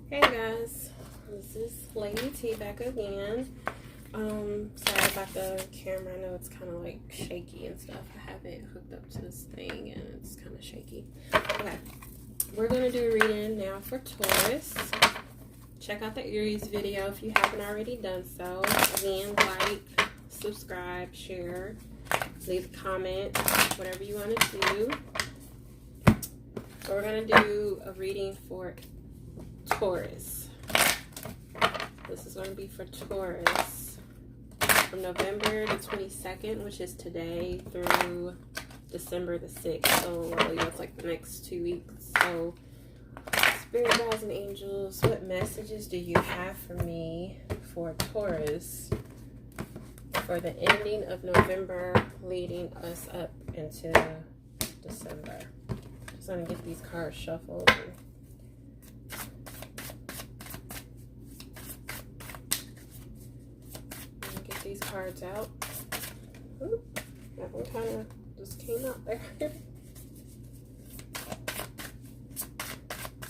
Hey guys, this is Lady T back again. Sorry about the camera. I know it's kind of like shaky and stuff. I have it hooked up to this thing and it's kind of shaky. Okay, we're gonna do a reading now for Taurus. Check out the Aries video if you haven't already done so. Again, like, subscribe, share, leave a comment, whatever you want to do. So we're gonna do a reading for Taurus. This is going to be for Taurus from November the 22nd, which is today, through December the 6th. So really that's like the next 2 weeks. So Spirit guides and angels, what messages do you have for me for Taurus for the ending of November leading us up into December? Just going to get these cards shuffled. These cards out. Ooh, that one kind of just came out there.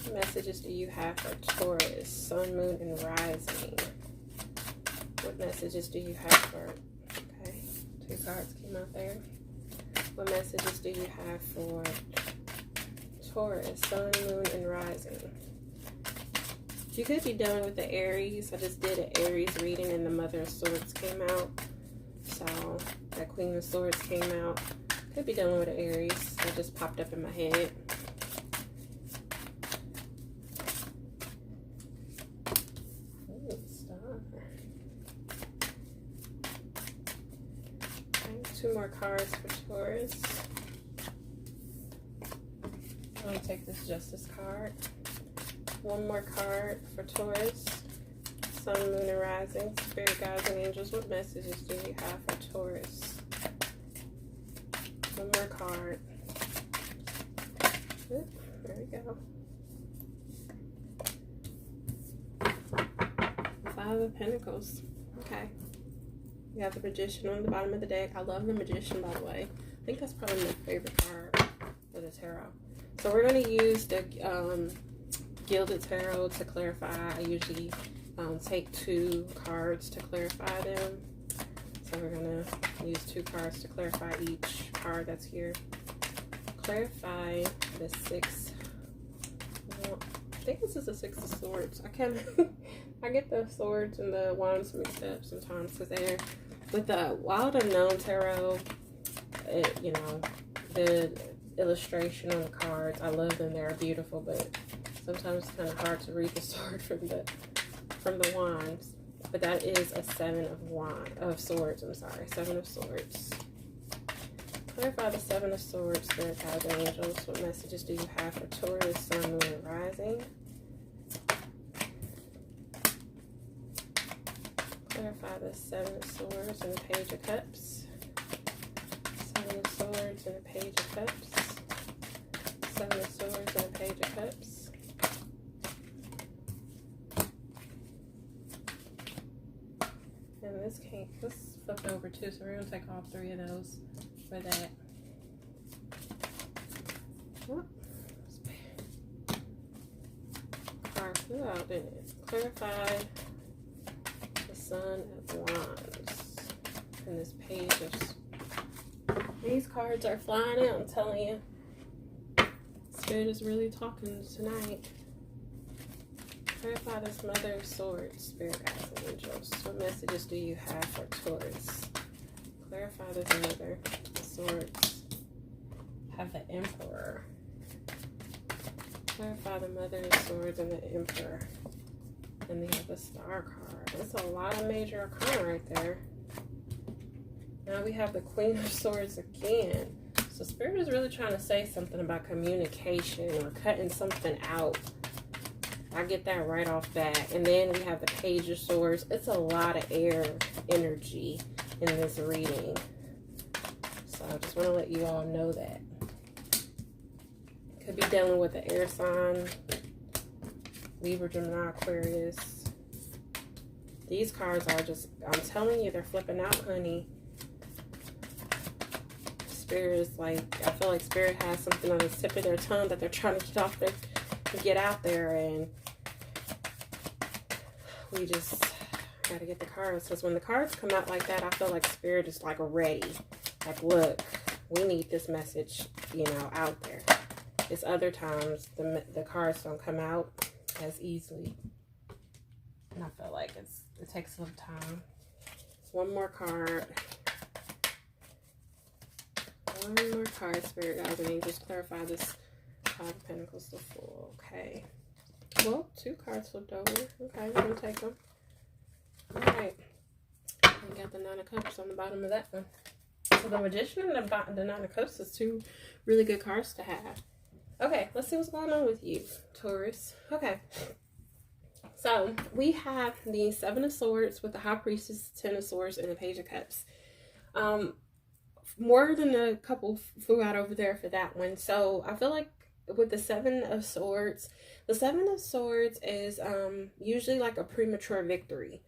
What messages do you have for Taurus, Sun, Moon, and Rising? What messages do you have for, okay, 2 cards came out there. What messages do you have for Taurus, Sun, Moon, and Rising? You could be done with the Aries. I just did an Aries reading and the Mother of Swords came out. So that Queen of Swords came out. Could be done with the Aries. That just popped up in my head. Ooh, star. Okay, 2 more cards for Taurus. I'm going to take this Justice card. 1 more card for Taurus, Sun, Moon, and Rising, Spirit guides and angels. What messages do you have for Taurus? 1 more card. Oop, there we go. 5 of Pentacles. Okay. We have the Magician on the bottom of the deck. I love the Magician, by the way. I think that's probably my favorite card for the tarot. So we're going to use the Gilded Tarot to clarify. I usually take 2 cards to clarify them. So we're going to use 2 cards to clarify each card that's here. Clarify the 6. Well, I think this is the 6 of Swords. I get the swords and the wands mixed up sometimes because they're with the Wild Unknown Tarot. You know, the illustration on the cards, I love them. They're beautiful, but sometimes it's kind of hard to read the sword from the wands. But that is a 7 of Swords. I'm sorry, 7 of Swords. Clarify the 7 of Swords, Spirit guides and angels. What messages do you have for Taurus, Sun, Moon, and Rising? Clarify the 7 of Swords and the Page of Cups. 7 of Swords and the Page of Cups. 7 of Swords and the Page of Cups. And this flipped over too, so we're going to take all 3 of those for that. Oh, card flew out, didn't it? Clarify the Sun of Wands. And this Page of... These cards are flying out, I'm telling you. Spirit is really talking tonight. Clarify this Mother of Swords, Spirit guides and angels. What messages do you have for Taurus? Clarify this Mother of Swords. Have the Emperor. Clarify the Mother of Swords and the Emperor. And they have the Star card. That's a lot of major arcana right there. Now we have the Queen of Swords again. So Spirit is really trying to say something about communication or cutting something out. I get that right off bat. And then we have the Page of Swords. It's a lot of air energy in this reading. So I just want to let you all know that. Could be dealing with the air sign. Libra, Gemini, Aquarius. These cards are just, I'm telling you, they're flipping out, honey. Spirit is like, I feel like Spirit has something on the tip of their tongue that they're trying to get out there and we just got to get the cards. Because when the cards come out like that, I feel like Spirit is like ready. Like, look, we need this message, you know, out there. It's other times the cards don't come out as easily. And I feel like it takes a little time. One more card. One more card, Spirit Guides and Angels. Clarify this Five of Pentacles to Fool. Okay. Well, 2 cards flipped over. Okay, we're going to take them. Alright. We got the Nine of Cups on the bottom of that one. So the Magician and the Nine of Cups is 2 really good cards to have. Okay, let's see what's going on with you, Taurus. Okay. So we have the Seven of Swords with the High Priestess, Ten of Swords, and the Page of Cups. More than a couple flew out over there for that one. So I feel like with the Seven of Swords, the Seven of Swords is usually like a premature victory.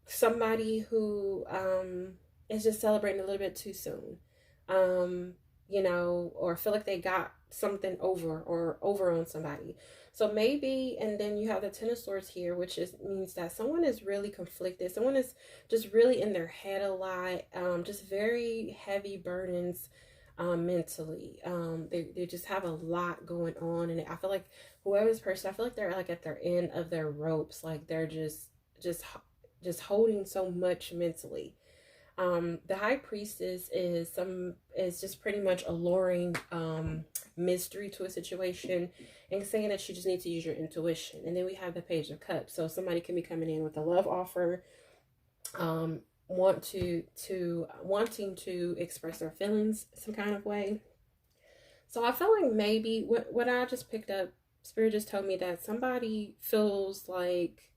Somebody who is just celebrating a little bit too soon. You know, or feel like they got something over on somebody. So maybe, and then you have the Ten of Swords here, which means that someone is really conflicted. Someone is just really in their head a lot, just very heavy burdens mentally. They just have a lot going on. And I feel like whoever's person, I feel like they're like at their end of their ropes. Like they're just holding so much mentally. The High Priestess is just pretty much alluring mystery to a situation and saying that you just need to use your intuition. And then we have the Page of Cups. So somebody can be coming in with a love offer, wanting to express their feelings some kind of way. So I feel like maybe what I just picked up, Spirit just told me that somebody feels like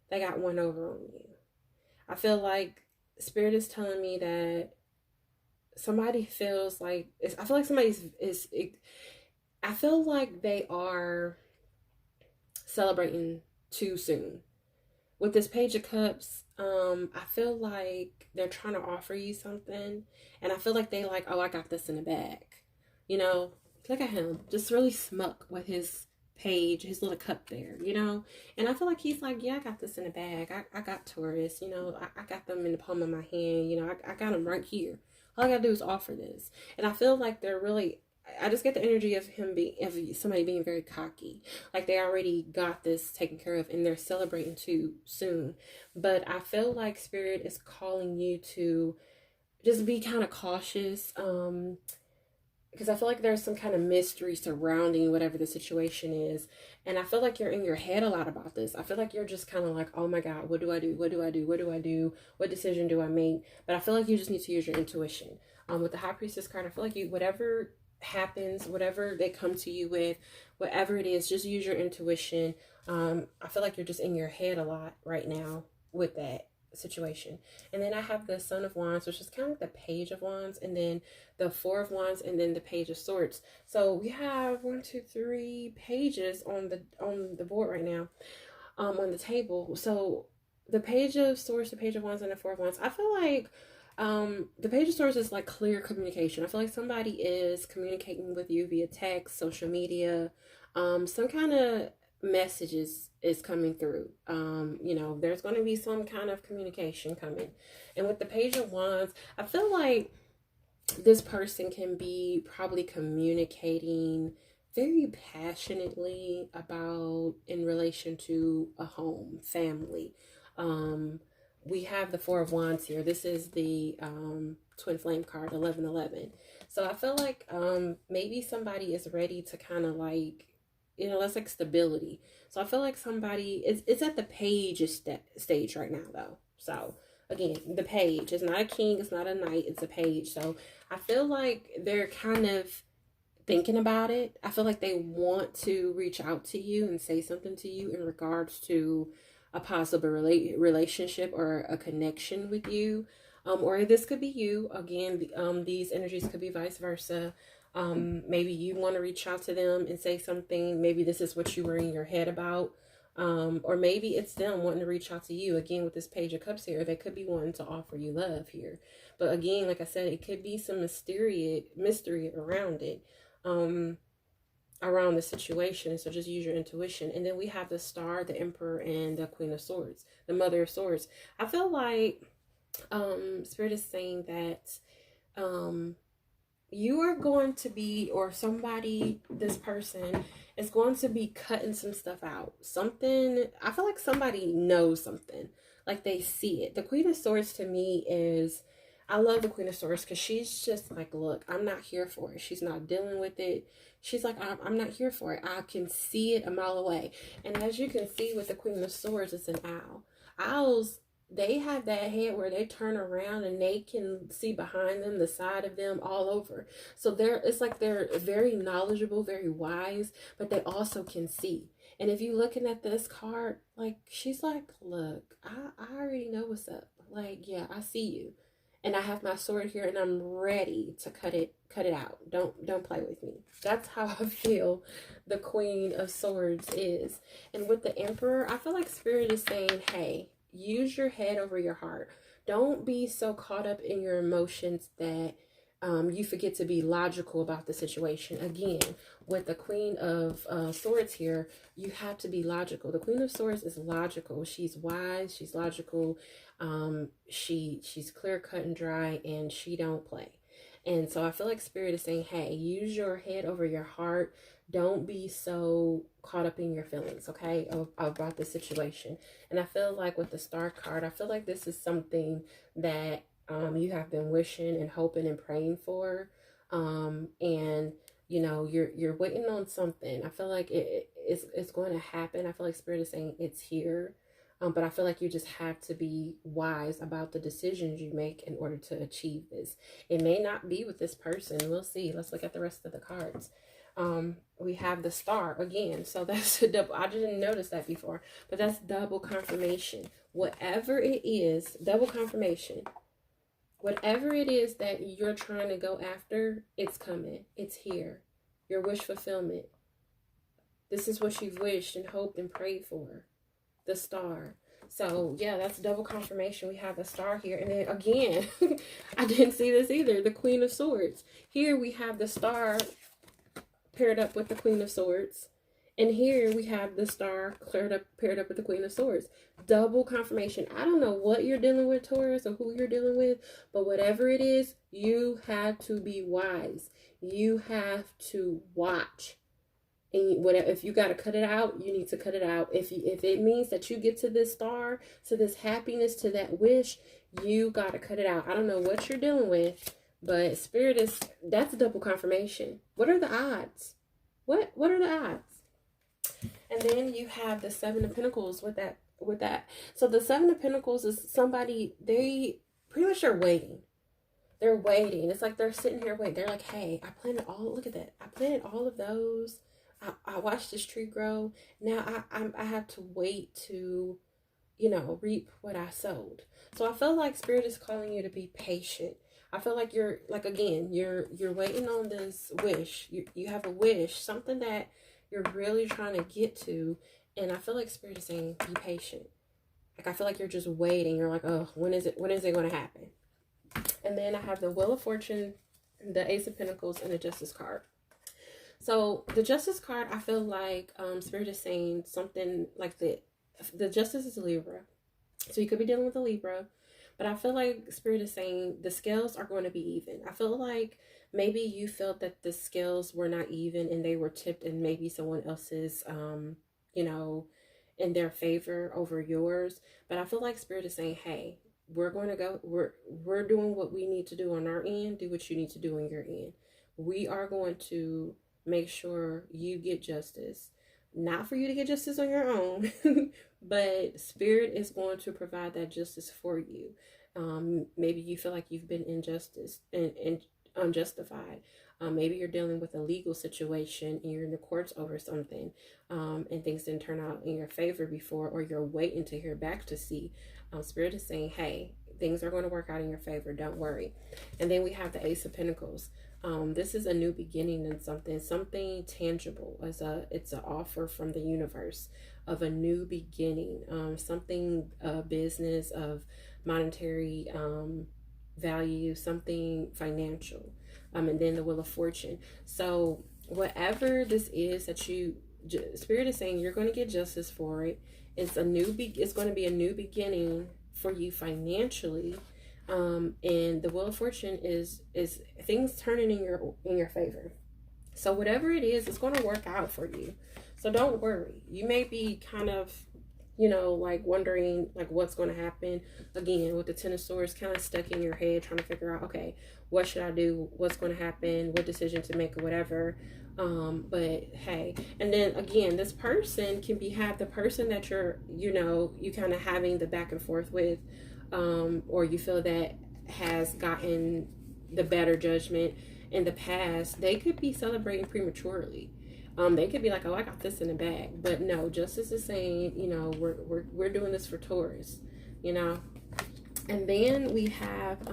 they got one over on you. I feel like Spirit is telling me that somebody feels like I feel like I feel like they are celebrating too soon. With this Page of Cups, I feel like they're trying to offer you something, and I feel like they like, oh, I got this in the bag. You know, look at him, just really smuck with his page, his little cup there, you know. And I feel like he's like, yeah, I got this in the bag. I got Taurus, you know. I got them in the palm of my hand, you know. I got them right here. All I gotta do is offer this. And I feel like they're really, I just get the energy of somebody being very cocky. Like they already got this taken care of and they're celebrating too soon. But I feel like Spirit is calling you to just be kind of cautious. Because I feel like there's some kind of mystery surrounding whatever the situation is. And I feel like you're in your head a lot about this. I feel like you're just kind of like, oh my God, what do I do? What do I do? What do I do? What decision do I make? But I feel like you just need to use your intuition. With the High Priestess card, I feel like whatever happens, whatever they come to you with, whatever it is, just use your intuition. I feel like you're just in your head a lot right now with that situation. And then I have the Son of Wands, which is kind of like the Page of Wands, and then the Four of Wands, and then the Page of Swords. So we have 1, 2, 3 pages on the board right now, on the table. So the Page of Swords, the Page of Wands, and the Four of Wands. I feel like the Page of Swords is like clear communication. I feel like somebody is communicating with you via text, social media, some kind of messages is coming through. You know, there's going to be some kind of communication coming. And with the Page of Wands, I feel like this person can be probably communicating very passionately about in relation to a home, family. We have the Four of Wands here. This is the Twin Flame card, 1111. So I feel like maybe somebody is ready to kind of like, you know, that's like stability. So I feel like somebody it's at the Page stage right now though. So again, the Page is not a king, it's not a knight, it's a page. So I feel like they're kind of thinking about it. I feel like they want to reach out to you and say something to you in regards to a possible relationship or a connection with you. Or this could be you. Again, these energies could be vice versa. Maybe you want to reach out to them and say something. Maybe this is what you were in your head about. Or maybe it's them wanting to reach out to you. Again, with this Page of Cups here, they could be wanting to offer you love here. But again, like I said, it could be some mystery around it. around the situation. So just use your intuition. And then we have the Star, the Emperor, and the Queen of Swords, the Mother of Swords. I feel like Spirit is saying that you are going to be, or somebody, this person is going to be cutting some stuff out. Something, I feel like somebody knows something, like they see it. The Queen of Swords to me is, I love the Queen of Swords because she's just like, look, I'm not here for it. She's not dealing with it. She's like, I'm not here for it. I can see it a mile away. And as you can see with the Queen of Swords, it's an owl. Owls, they have that head where they turn around and they can see behind them, the side of them, all over. So it's like they're very knowledgeable, very wise, but they also can see. And if you're looking at this card, like, she's like, look, I already know what's up. Like, yeah, I see you. And I have my sword here and I'm ready to cut it out. Don't play with me. That's how I feel the Queen of Swords is. And with the Emperor, I feel like Spirit is saying, hey, use your head over your heart. Don't be so caught up in your emotions that you forget to be logical about the situation. Again, with the Queen of Swords here, you have to be logical. The Queen of Swords is logical. She's wise. She's logical. She's clear, cut, and dry, and she don't play. And so I feel like Spirit is saying, hey, use your head over your heart. Don't be so caught up in your feelings, okay, about the situation. And I feel like with the Star card, I feel like this is something that you have been wishing and hoping and praying for. And, you know, you're waiting on something. I feel like it's going to happen. I feel like Spirit is saying it's here. But I feel like you just have to be wise about the decisions you make in order to achieve this. It may not be with this person. We'll see. Let's look at the rest of the cards. We have the Star again. So that's a double. I didn't notice that before, but that's double confirmation. Whatever it is, double confirmation. Whatever it is that you're trying to go after, it's coming. It's here. Your wish fulfillment. This is what you've wished and hoped and prayed for. The Star. So yeah, that's double confirmation. We have the Star here. And then again, I didn't see this either. The Queen of Swords. Here we have the Star paired up with the Queen of Swords. And here we have the Star paired up with the Queen of Swords. Double confirmation. I don't know what you're dealing with, Taurus, or who you're dealing with, but whatever it is, you have to be wise. You have to watch. And whatever, if you got to cut it out, you need to cut it out. If it means that you get to this Star, to this happiness, to that wish, you got to cut it out. I don't know what you're dealing with, but Spirit is, that's a double confirmation. What are the odds? What are the odds? And then you have the Seven of Pentacles with that. So the Seven of Pentacles is somebody, they pretty much are waiting. They're waiting. It's like they're sitting here waiting. They're like, hey, I planted all, look at that. I planted all of those. I watched this tree grow. Now I have to wait to, you know, reap what I sowed. So I feel like Spirit is calling you to be patient. I feel like you're, like, again, you're waiting on this wish. You have a wish, something that you're really trying to get to. And I feel like Spirit is saying, be patient. Like, I feel like you're just waiting. You're like, oh, when is it going to happen? And then I have the Wheel of Fortune, the Ace of Pentacles, and the Justice card. So the Justice card, I feel like Spirit is saying something like the Justice is a Libra. So you could be dealing with a Libra. But I feel like Spirit is saying the scales are going to be even. I feel like maybe you felt that the scales were not even and they were tipped in maybe someone else's, you know, in their favor over yours. But I feel like Spirit is saying, hey, we're going to go, we're doing what we need to do on our end. Do what you need to do on your end. We are going to make sure you get justice. Not for you to get justice on your own, but Spirit is going to provide that justice for you. Maybe you feel like you've been injustice and unjustified. Maybe you're dealing with a legal situation and you're in the courts over something, and things didn't turn out in your favor before, or you're waiting to hear back to see. Spirit is saying, hey, things are going to work out in your favor. Don't worry. And then we have the Ace of Pentacles. This is a new beginning and something tangible. It's an offer from the universe of a new beginning, something business, of monetary value, something financial. And then the Wheel of Fortune. So whatever this is that Spirit is saying, you're going to get justice for it. It's it's going to be a new beginning for you financially. And the Wheel of Fortune is things turning in your favor. So whatever it is, it's going to work out for you. So don't worry. You may be kind of, like wondering like what's going to happen. Again, with the Ten of Swords, kind of stuck in your head, trying to figure out, okay, what should I do? What's going to happen? What decision to make or whatever. But hey, and then again, this person can have the person that you kind of having the back and forth with, or you feel that has gotten the better judgment in the past. They could be celebrating prematurely. They could be like, oh, I got this in the bag. But no, justice is saying, we're doing this for Taurus, And then we have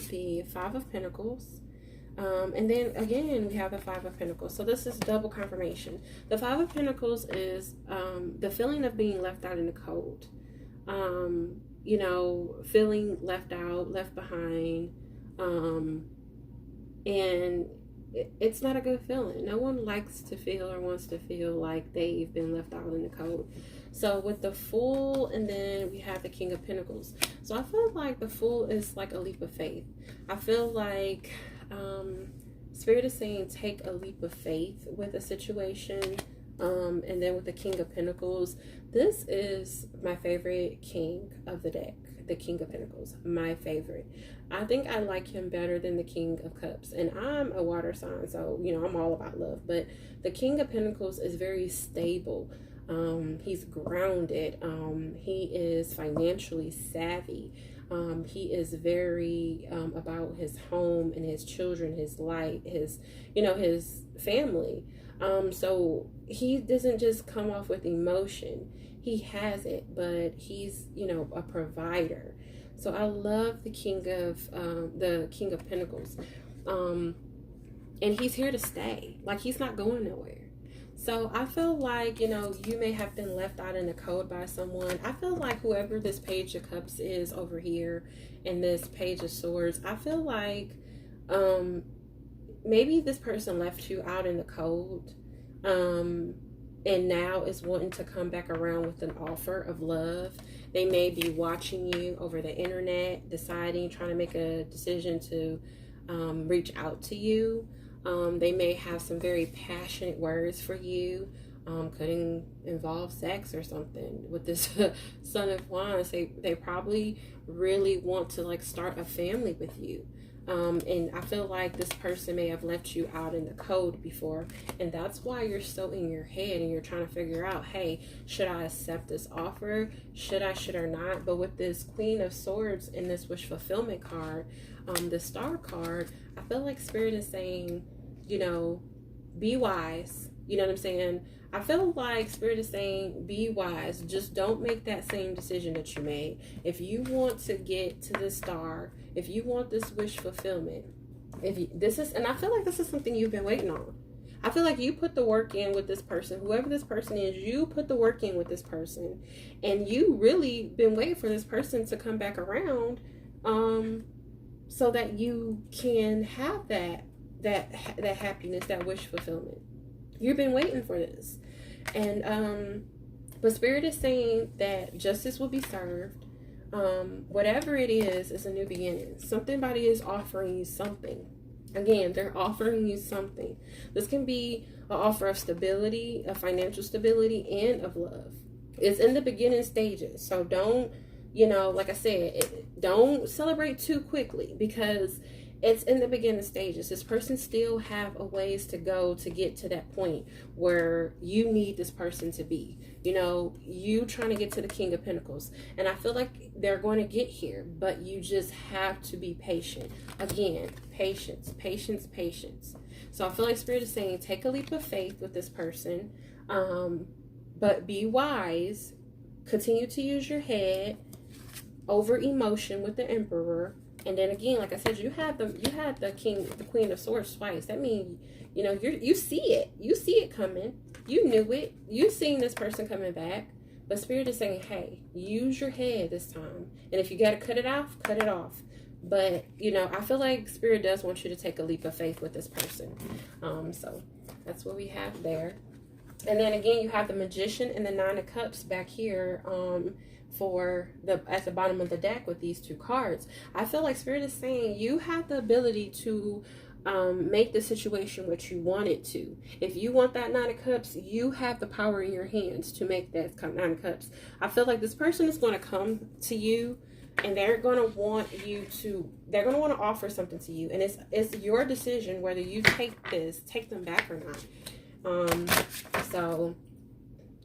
the Five of Pentacles. And then again, we have the Five of Pentacles. So this is double confirmation. The Five of Pentacles is the feeling of being left out in the cold. Feeling left out, left behind. And it's not a good feeling. No one likes to feel or wants to feel like they've been left out in the cold. So with the Fool, and then we have the King of Pentacles. So I feel like the Fool is like a leap of faith. I feel like Spirit is saying take a leap of faith with a situation. And then with the King of Pentacles, this is my favorite king of the deck. The King of Pentacles, my favorite. I think I like him better than the King of Cups, and I'm a water sign, so I'm all about love. But the King of Pentacles is very stable. He's grounded. He is financially savvy. He is very about his home and his children, his life, his family. So he doesn't just come off with emotion. He has it, but he's, a provider. So I love the King of Pentacles. And he's here to stay. Like, he's not going nowhere. So I feel like, you may have been left out in the cold by someone. I feel like whoever this Page of Cups is over here and this Page of Swords, I feel like maybe this person left you out in the cold. And now is wanting to come back around with an offer of love. They may be watching you over the internet, trying to make a decision to reach out to you. They may have some very passionate words for you. Could involve sex or something. With this Son of Wands, they probably really want to start a family with you. And I feel like this person may have left you out in the cold before, and that's why you're so in your head and you're trying to figure out, hey, should I accept this offer? Should I not? But with this Queen of Swords and this wish fulfillment card, the Star card, I feel like Spirit is saying, be wise. You know what I'm saying? I feel like Spirit is saying, be wise. Just don't make that same decision that you made. If you want to get to the star, if you want this wish fulfillment, and I feel like this is something you've been waiting on. I feel like you put the work in with this person, whoever this person is, you put the work in with this person, and you really been waiting for this person to come back around, so that you can have that happiness, that wish fulfillment. You've been waiting for this. And but Spirit is saying that justice will be served. Whatever it is a new beginning. Somebody is offering you something. Again, they're offering you something. This can be an offer of stability, of financial stability, and of love. It's in the beginning stages. So don't, like I said, don't celebrate too quickly, because it's in the beginning stages. This person still have a ways to go to get to that point where you need this person to be. You trying to get to the King of Pentacles. And I feel like they're going to get here, but you just have to be patient. Again, patience, patience, patience. So I feel like Spirit is saying, take a leap of faith with this person, but be wise. Continue to use your head over emotion with the Emperor. And then again, like I said, you had the Queen of Swords twice. That means, you see it. You see it coming. You knew it. You seen this person coming back. But Spirit is saying, hey, use your head this time. And if you got to cut it off, cut it off. But, I feel like Spirit does want you to take a leap of faith with this person. So That's what we have there. And then again, you have the Magician and the Nine of Cups back here for the at the bottom of the deck with these two cards. I feel like Spirit is saying you have the ability to make the situation what you want it to. If you want that Nine of Cups, you have the power in your hands to make that Nine of Cups. I feel like this person is going to come to you and they're going to want you to, they're going to want to offer something to you. And it's your decision whether you take them back or not. So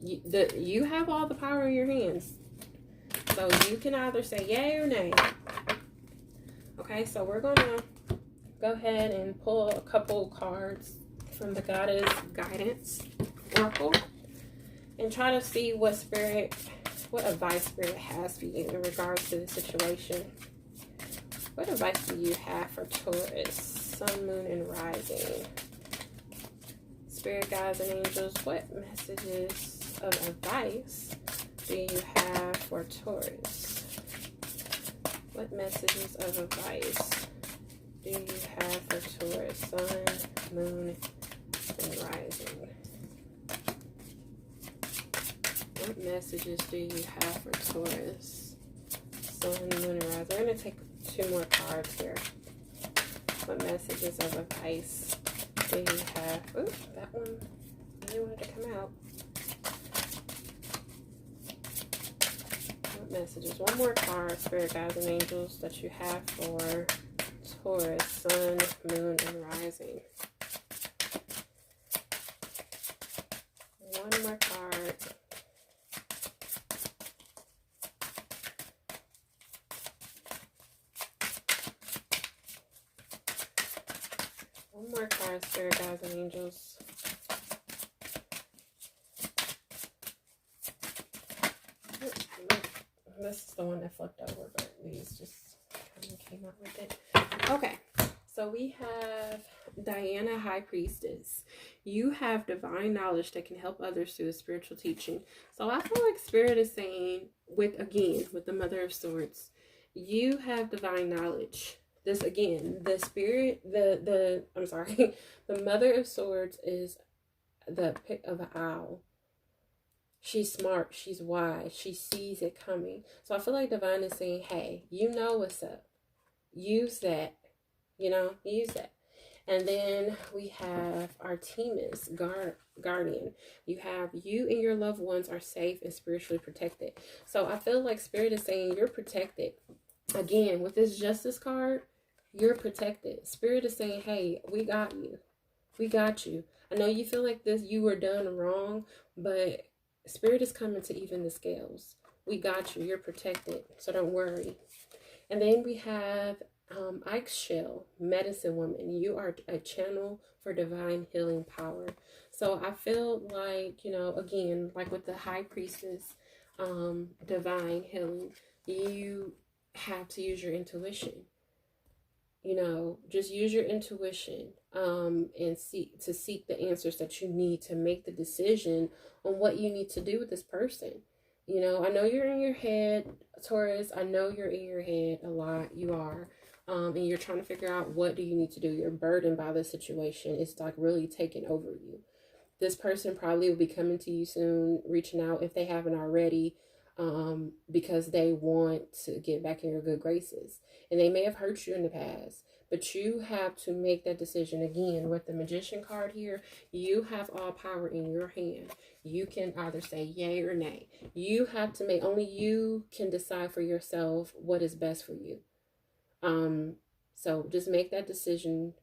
you have all the power in your hands. So you can either say yay or nay. Okay, so we're gonna go ahead and pull a couple cards from the Goddess Guidance Oracle and try to see what advice Spirit has for you in regards to the situation. What advice do you have for Taurus, Sun, Moon, and Rising? Spirit guides and angels, what messages of advice do you have for Taurus? What messages of advice do you have for Taurus, Sun, Moon, and Rising? What messages do you have for Taurus, Sun, Moon, and Rising? I'm going to take 2 more cards here. What messages of advice do you have? Ooh, that one really wanted to come out. What messages? One more card, Spirit guides and angels, that you have for Taurus, Sun, Moon, and Rising. One more card. One more card, Spirit guides and angels. This is the one that flipped over, but these just kind of came out with it. Okay, so we have Diana, High Priestess. You have divine knowledge that can help others through a spiritual teaching. So I feel like Spirit is saying, with the Mother of Swords, you have divine knowledge. This again, the Spirit, the Mother of Swords is the pick of an owl. She's smart, she's wise, she sees it coming. So I feel like Divine is saying, hey, you know what's up. Use that. Use that. And then we have Artemis, Guardian. You have you and your loved ones are safe and spiritually protected. So I feel like Spirit is saying you're protected. Again, with this Justice card, you're protected. Spirit is saying, hey, we got you. We got you. I know you feel like you were done wrong, but Spirit is coming to even the scales. We got you. You're protected. So don't worry. And then we have Ike's Shell, Medicine Woman. You are a channel for divine healing power. So I feel like, again, like with the High Priestess, divine healing, you have to use your intuition. Just use your intuition and seek the answers that you need to make the decision on what you need to do with this person. I know you're in your head, Taurus. I know you're in your head a lot. You are. And you're trying to figure out what do you need to do. You're burdened by the situation. It's like really taking over you. This person probably will be coming to you soon, reaching out if they haven't already, because they want to get back in your good graces. And they may have hurt you in the past, but you have to make that decision. Again, with the Magician card here, you have all power in your hand. You can either say yay or nay. You have to only you can decide for yourself what is best for you. So just make that decision,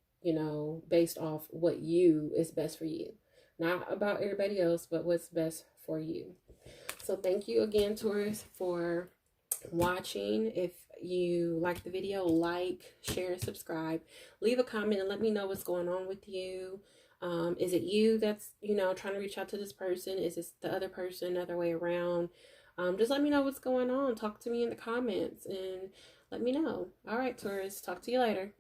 based off what is best for you. Not about everybody else, but what's best for you. So thank you again, Taurus, for watching. If you like the video, like, share, subscribe, leave a comment and let me know what's going on with you. Is it you that's, trying to reach out to this person? Is this the other person, other way around? Just let me know what's going on. Talk to me in the comments and let me know. All right, Taurus, talk to you later.